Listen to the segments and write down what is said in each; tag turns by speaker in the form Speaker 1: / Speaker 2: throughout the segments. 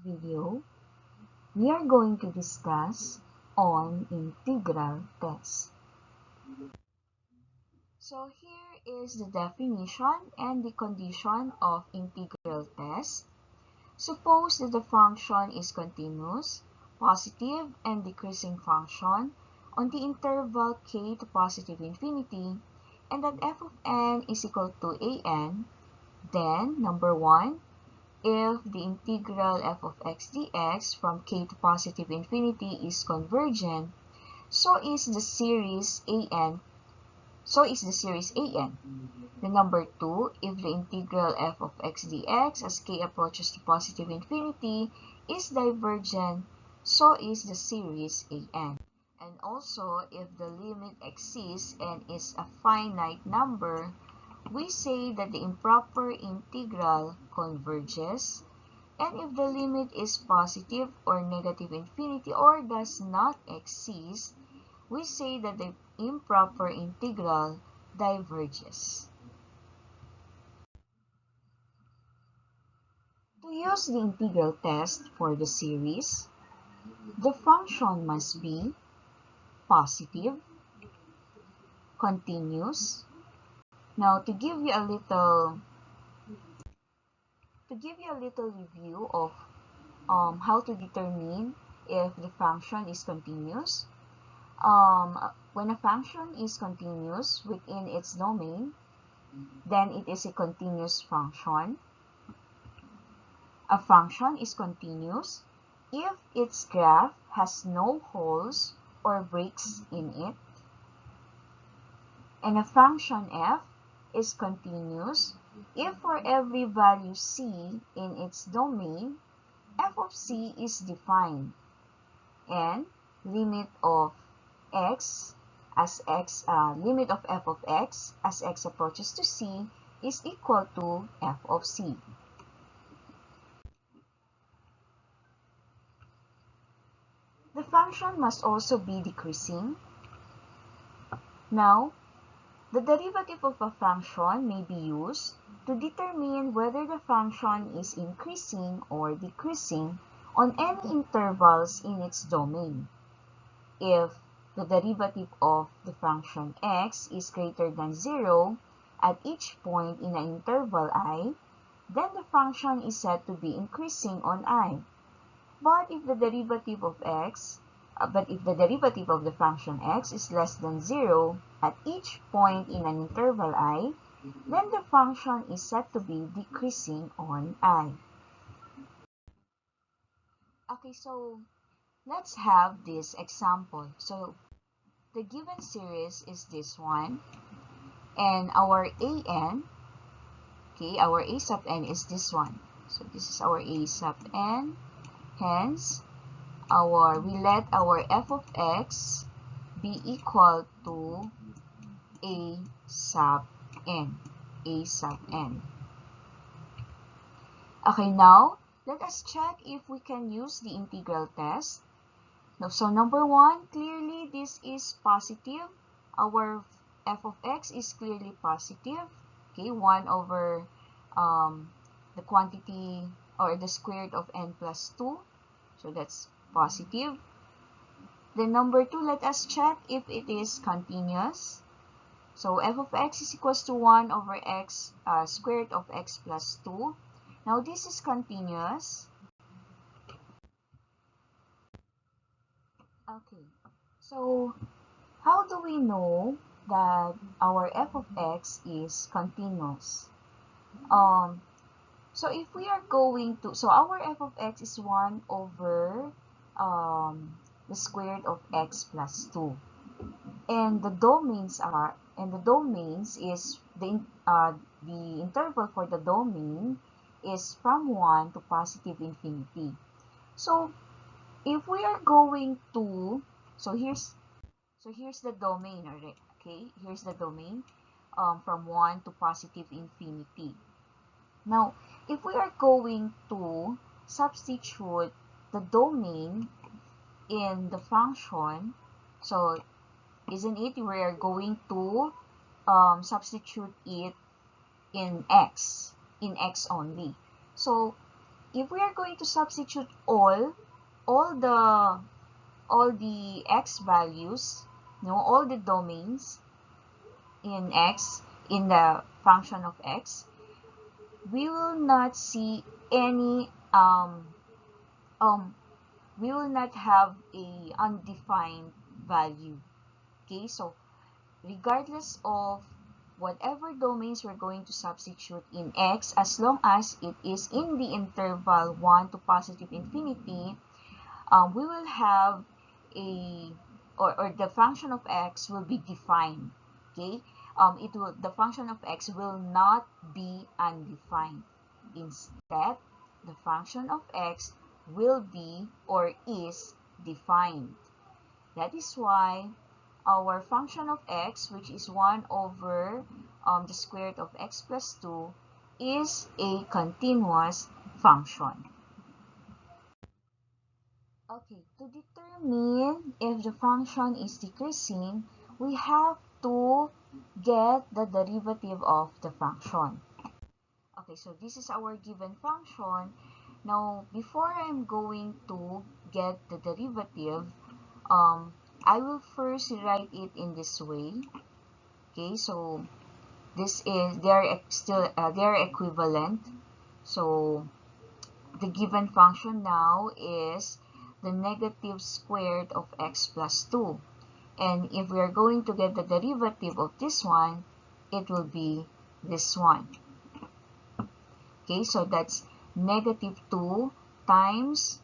Speaker 1: video, we are going to discuss on integral test. So here is the definition and the condition of integral test. Suppose that the function is continuous, positive, and decreasing function on the interval k to positive infinity, and that f of n is equal to an, then, number 1, if the integral f of x dx from k to positive infinity is convergent, so is the series an. Then number 2, if the integral f of x dx as k approaches to positive infinity is divergent, so is the series an. And also, if the limit exists and is a finite number, we say that the improper integral converges. And if the limit is positive or negative infinity or does not exist, we say that the improper integral diverges. To use the integral test for the series, the function must be positive, continuous. Now, to give you a little review of how to determine if the function is continuous. When a function is continuous within its domain, then it is a continuous function. A function is continuous if its graph has no holes or breaks in it. And a function f is continuous if for every value c in its domain, f of c is defined, and limit of f of x as x approaches to c is equal to f of c. The function must also be decreasing. Now, the derivative of a function may be used to determine whether the function is increasing or decreasing on any intervals in its domain. If the derivative of the function x is greater than 0 at each point in an interval I, then the function is said to be increasing on I. But if the derivative of the function x is less than 0 at each point in an interval I, then the function is said to be decreasing on I. Okay, so let's have this example. So the given series is this one, and our an, our a sub n is this one. So this is our a sub n. Hence, we let our f of x be equal to a sub n. Okay, now let us check if we can use the integral test. So number 1, clearly this is positive. Our f of x is clearly positive. Okay, 1 over the quantity or the square root of n plus 2. So that's positive. Then number 2, let us check if it is continuous. So f of x is equals to 1 over x square root of x plus 2. Now this is continuous. Okay, so how do we know that our f of x is continuous? So if we are going to, so our f of x is 1 over the square root of x plus 2. And the domains is the interval for the domain is from 1 to positive infinity. So if we are going to, so here's the domain, already. Okay, here's the domain from 1 to positive infinity. Now, if we are going to substitute the domain in the function, so isn't it we are going to substitute it in x only. So if we are going to substitute all the x values, all the domains in x, in the function of x, we will not see any we will not have a undefined value. Okay, so regardless of whatever domains we're going to substitute in x, as long as it is in the interval 1 to positive infinity, we will have a, or the function of x will be defined. Okay, the function of x will not be undefined. Instead, the function of x will be or is defined. That is why our function of x, which is 1 over the square root of x plus 2, is a continuous function. Okay, to determine if the function is decreasing, we have to get the derivative of the function. Okay, so this is our given function. Now, before I'm going to get the derivative, I will first write it in this way. Okay, so this is they're equivalent. So the given function now is the negative squared of x plus 2. And if we are going to get the derivative of this one, it will be this one. Okay, so that's negative 2 times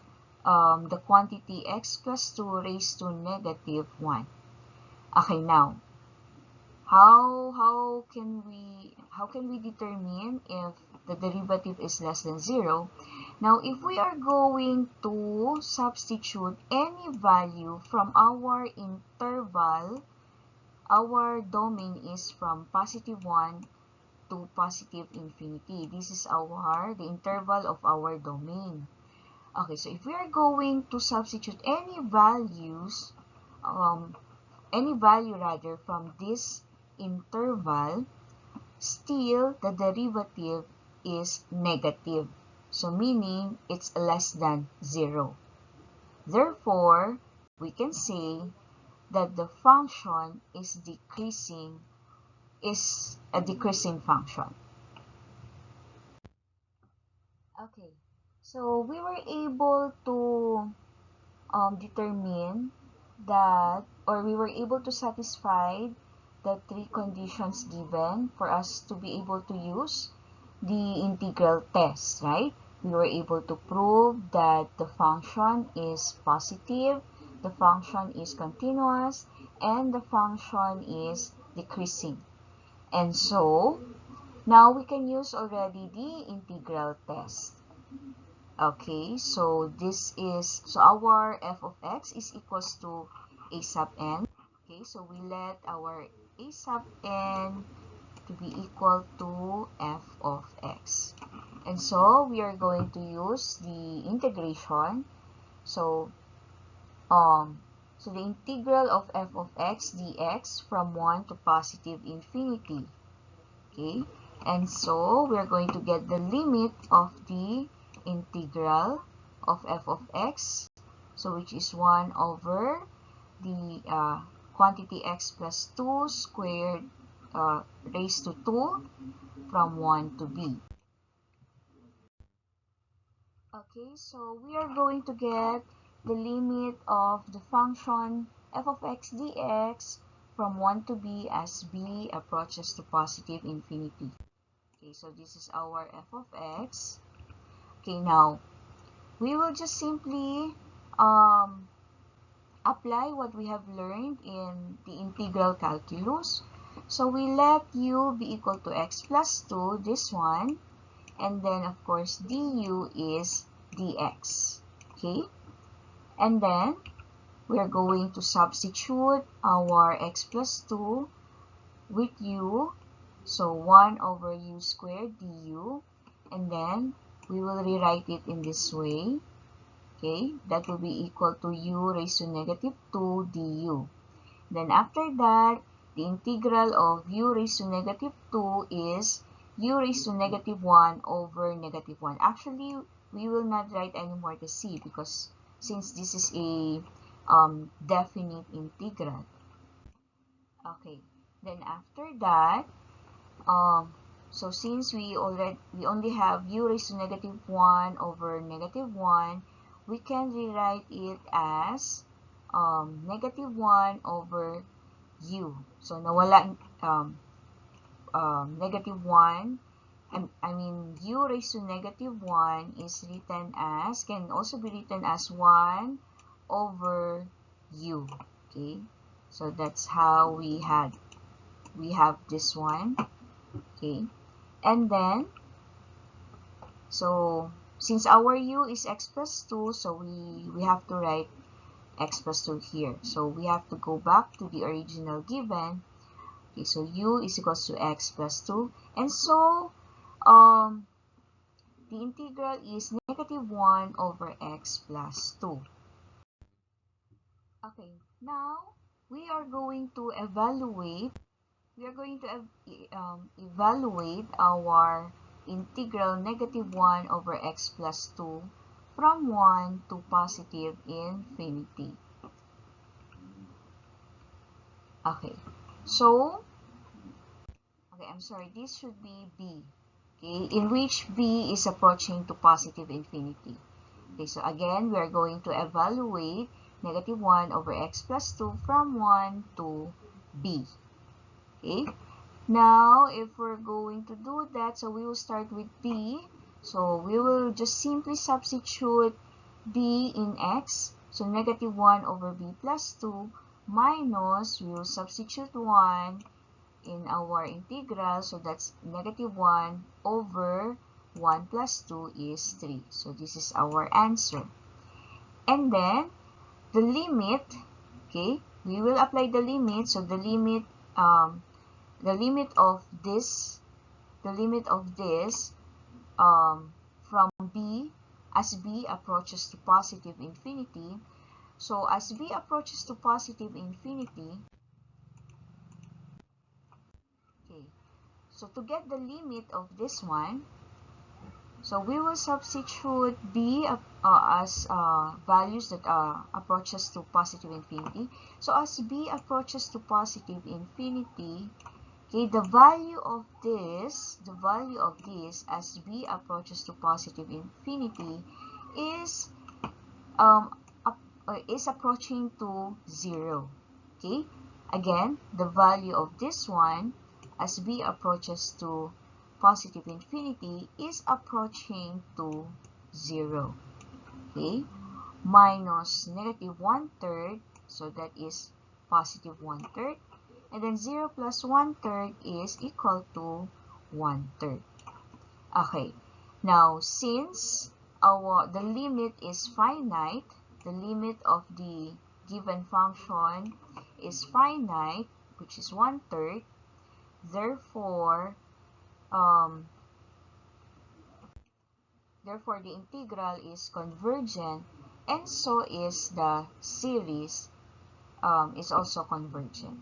Speaker 1: the quantity x plus 2 raised to negative 1. Okay, now, how can we determine if the derivative is less than 0? Now, if we are going to substitute any value from our interval, our domain is from positive 1 to positive infinity. This is the interval of our domain. Okay, so if we are going to substitute any value from this interval, still the derivative is negative. So meaning it's less than 0. Therefore, we can say that the function is a decreasing function. Okay, so we were able to determine that, or we were able to satisfy the three conditions given for us to be able to use the integral test, right? We were able to prove that the function is positive, the function is continuous, and the function is decreasing. And so, now we can use already the integral test. Okay, so our f of x is equals to a sub n. Okay, so we let our a sub n to be equal to f of x. And so we are going to use the integration. So the integral of f of x dx from 1 to positive infinity. Okay, and so we're going to get the limit of the integral of f of x, so which is 1 over the quantity x plus 2 squared raised to 2 from 1 to b. Okay, so we are going to get the limit of the function f of x dx from 1 to b as b approaches to positive infinity. Okay, so this is our f of x. Okay, now, we will just simply apply what we have learned in the integral calculus. So we let u be equal to x plus 2, this one, and then of course du is dx. Okay, and then we are going to substitute our x plus 2 with u, so 1 over u squared du, and then we will rewrite it in this way. Okay, that will be equal to u raised to negative 2 du. Then after that, the integral of u raised to negative 2 is u raised to negative 1 over negative 1. Actually, we will not write anymore the c, because since this is a definite integral. Okay, then after that, so since we only have u raised to negative 1 over negative 1, we can rewrite it as negative 1 over u. So nawala negative 1. I mean, u raised to negative 1 is written as, can also be written as 1 over u. Okay, so that's how we have this one. Okay, and then, so since our u is x plus 2, so we have to write x plus 2 here. So we have to go back to the original given. Okay, so u is equals to x plus 2. And so, the integral is negative 1 over x plus 2. Okay, now we are going to evaluate our integral negative 1 over x plus 2 from 1 to positive infinity. Okay, so, I'm sorry, this should be b, okay, in which b is approaching to positive infinity. Okay, so again, we are going to evaluate negative 1 over x plus 2 from 1 to b. Okay, now if we're going to do that, so we will start with b. So we will just simply substitute b in x. So negative 1 over b plus 2 minus, we will substitute 1 in our integral. So that's negative 1 over 1 plus 2 is 3. So this is our answer. And then the limit, okay, we will apply the limit. So the limit of this from b, as b approaches to positive infinity. So as b approaches to positive infinity, okay, so to get the limit of this one, so we will substitute b as values that approaches to positive infinity. So as b approaches to positive infinity, okay, the value of this as b approaches to positive infinity is approaching to 0. Okay, again, the value of this one as b approaches to positive infinity is approaching to 0. Okay, minus negative 1/3, so that is positive 1/3. And then 0 plus 1/3 is equal to 1/3. Okay, now since the limit is finite, the limit of the given function is finite, which is 1/3. Therefore, the integral is convergent, and so is the series is also convergent.